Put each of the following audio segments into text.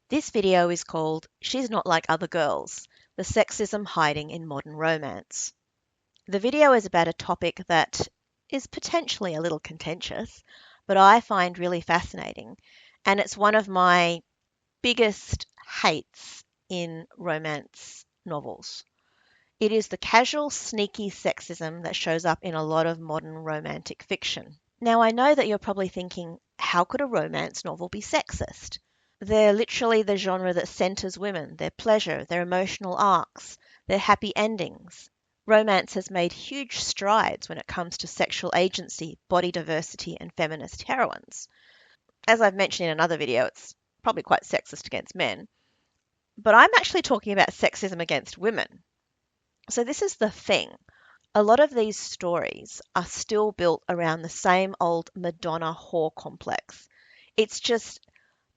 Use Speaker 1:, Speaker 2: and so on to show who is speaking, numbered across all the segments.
Speaker 1: This video is called She's Not Like Other Girls, the Sexism Hiding in Modern Romance. The video is about a topic that is potentially a little contentious, but I find really fascinating, and it's one of my biggest hates in romance novels. It is the casual, sneaky sexism that shows up in a lot of modern romantic fiction. Now, I know that you're probably thinking, how could a romance novel be sexist? They're literally the genre that centers women, their pleasure, their emotional arcs, their happy endings. Romance has made huge strides when it comes to sexual agency, body diversity, and feminist heroines. As I've mentioned in another video, it's probably quite sexist against men, but I'm actually talking about sexism against women. So this is the thing. A lot of these stories are still built around the same old Madonna whore complex. It's just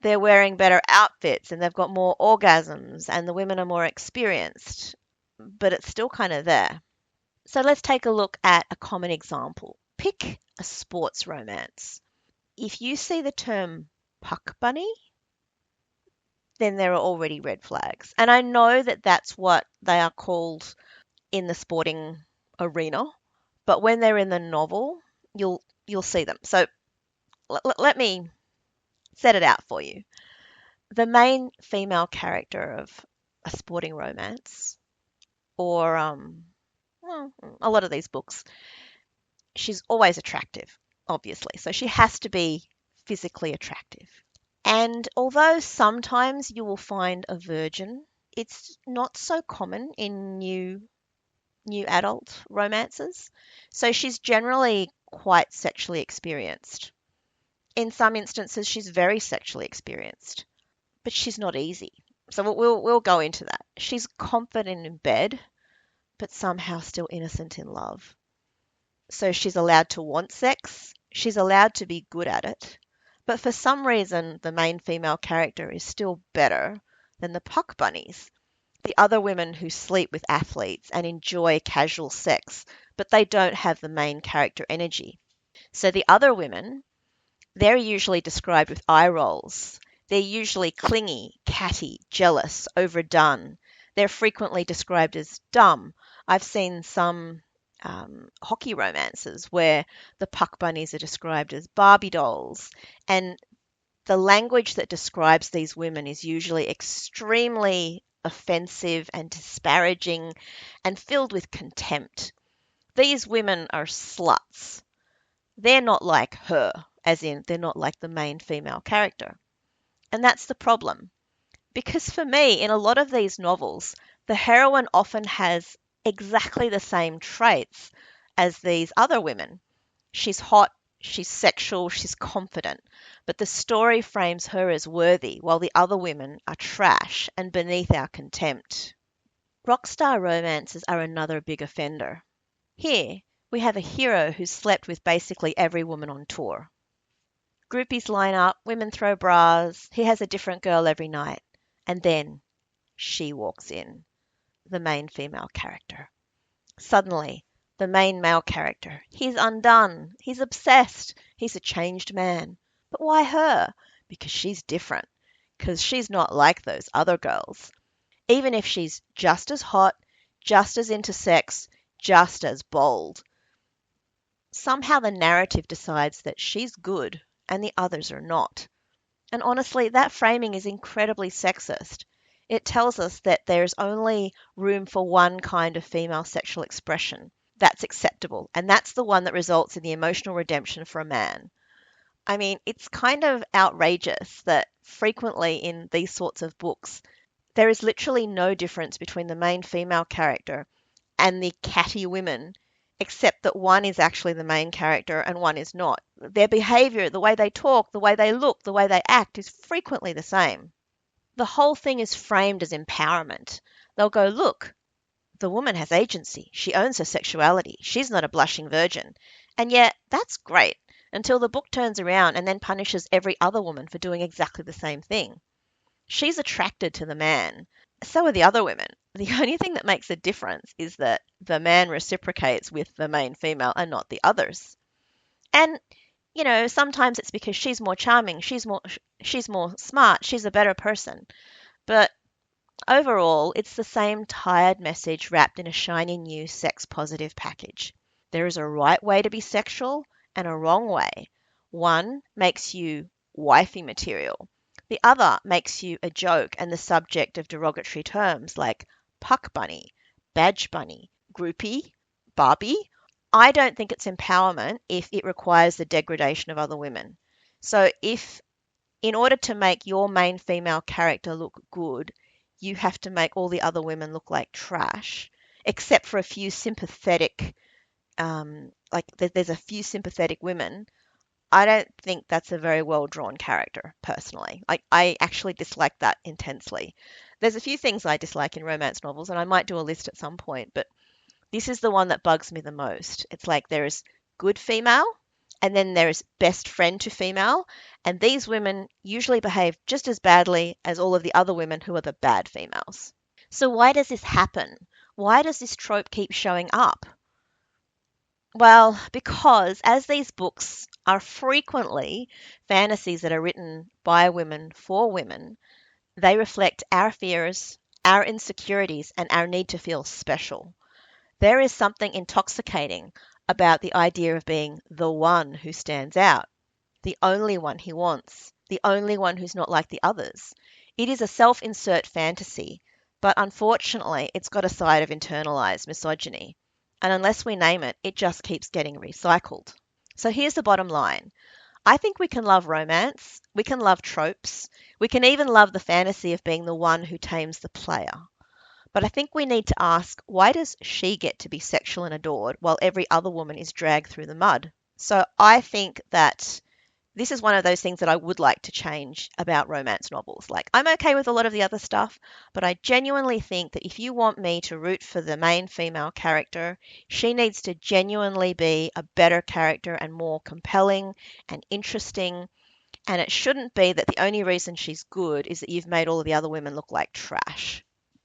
Speaker 1: they're wearing better outfits and they've got more orgasms and the women are more experienced, but it's still kind of there. So let's take a look at a common example. Pick a sports romance. If you see the term puck bunny, then there are already red flags. And I know that that's what they are called in the sporting arena, but when they're in the novel, you'll see them. So let me set it out for you. The main female character of a sporting romance, or well, a lot of these books, she's always attractive, obviously. So she has to be physically attractive. And although sometimes you will find a virgin, it's not so common in new adult romances. So she's generally quite sexually experienced. In some instances, she's very sexually experienced, but she's not easy. So we'll go into that. She's confident in bed, but somehow still innocent in love. So she's allowed to want sex. She's allowed to be good at it. But for some reason, the main female character is still better than the puck bunnies, the other women who sleep with athletes and enjoy casual sex, but they don't have the main character energy. So the other women, they're usually described with eye rolls. They're usually clingy, catty, jealous, overdone. They're frequently described as dumb. I've seen some hockey romances where the puck bunnies are described as Barbie dolls. And the language that describes these women is usually extremely offensive and disparaging and filled with contempt. These women are sluts. They're not like her, as in they're not like the main female character. And that's the problem. Because for me, in a lot of these novels, the heroine often has exactly the same traits as these other women. She's hot, she's sexual, she's confident, but the story frames her as worthy while the other women are trash and beneath our contempt. Rockstar romances are another big offender. Here, we have a hero who's slept with basically every woman on tour. Groupies line up, women throw bras, he has a different girl every night. And then she walks in, the main female character. Suddenly, the main male character, he's undone, he's obsessed, he's a changed man. But why her? Because she's different. Because she's not like those other girls. Even if she's just as hot, just as into sex, just as bold. Somehow the narrative decides that she's good and the others are not. And honestly, that framing is incredibly sexist. It tells us that there's only room for one kind of female sexual expression that's acceptable, and that's the one that results in the emotional redemption for a man. I mean, it's kind of outrageous that frequently in these sorts of books, there is literally no difference between the main female character and the catty women, except that one is actually the main character and one is not. Their behavior, the way they talk, the way they look, the way they act is frequently the same. The whole thing is framed as empowerment. They'll go, look, the woman has agency. She owns her sexuality. She's not a blushing virgin. And yet, that's great, until the book turns around and then punishes every other woman for doing exactly the same thing. She's attracted to the man. So are the other women. The only thing that makes a difference is that the man reciprocates with the main female and not the others. And sometimes it's because she's more charming, she's more smart, she's a better person. But overall, it's the same tired message wrapped in a shiny new sex positive package. There is a right way to be sexual and a wrong way. One makes you wifey material. The other makes you a joke and the subject of derogatory terms like puck bunny, badge bunny, groupie, Barbie. I don't think it's empowerment if it requires the degradation of other women. So if in order to make your main female character look good, you have to make all the other women look like trash, except for a few sympathetic, there's a few sympathetic women. I don't think that's a very well drawn character, personally. I actually dislike that intensely. There's a few things I dislike in romance novels, and I might do a list at some point, but this is the one that bugs me the most. It's like there is good female, and then there is best friend to female, and these women usually behave just as badly as all of the other women who are the bad females. So why does this happen? Why does this trope keep showing up? Well, because as these books are frequently fantasies that are written by women for women, they reflect our fears, our insecurities, and our need to feel special. There is something intoxicating about the idea of being the one who stands out, the only one he wants, the only one who's not like the others. It is a self insert fantasy, but unfortunately, it's got a side of internalized misogyny. And unless we name it, it just keeps getting recycled. So here's the bottom line. I think we can love romance, we can love tropes, we can even love the fantasy of being the one who tames the player. But I think we need to ask, why does she get to be sexual and adored while every other woman is dragged through the mud? So I think that this is one of those things that I would like to change about romance novels. Like, I'm okay with a lot of the other stuff, but I genuinely think that if you want me to root for the main female character, she needs to genuinely be a better character and more compelling and interesting. And it shouldn't be that the only reason she's good is that you've made all of the other women look like trash.